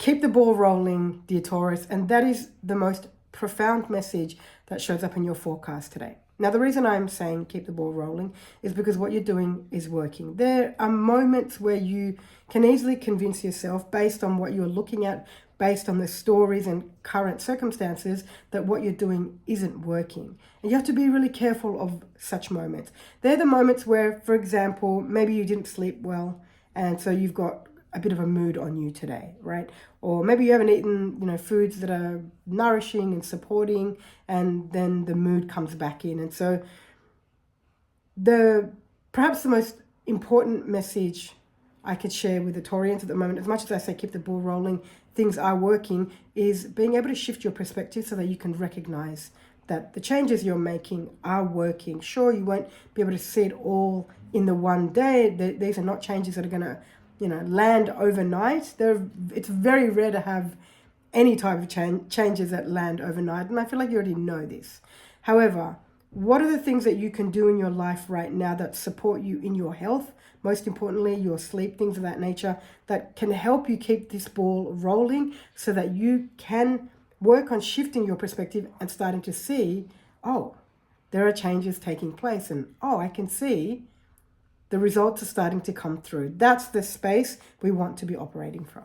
Keep the ball rolling, dear Taurus, and that is the most profound message that shows up in your forecast today. Now, the reason I'm saying keep the ball rolling is because what you're doing is working. There are moments where you can easily convince yourself, based on what you're looking at, based on the stories and current circumstances, that what you're doing isn't working. And you have to be really careful of such moments. They're the moments where, for example, maybe you didn't sleep well, and so you've got a bit of a mood on you today, right? Or maybe you haven't eaten, foods that are nourishing and supporting, and then the mood comes back in. And so perhaps the most important message I could share with the Taurians at the moment, as much as I say keep the ball rolling, things are working, is being able to shift your perspective so that you can recognize that the changes you're making are working. Sure, you won't be able to see it all in the one day. These are not changes that are going to land overnight. It's very rare to have any type of changes that land overnight, and I feel like you already know this. However, what are the things that you can do in your life right now that support you in your health, most importantly, your sleep, things of that nature, that can help you keep this ball rolling so that you can work on shifting your perspective and starting to see, oh, there are changes taking place, and oh, I can see the results are starting to come through. That's the space we want to be operating from.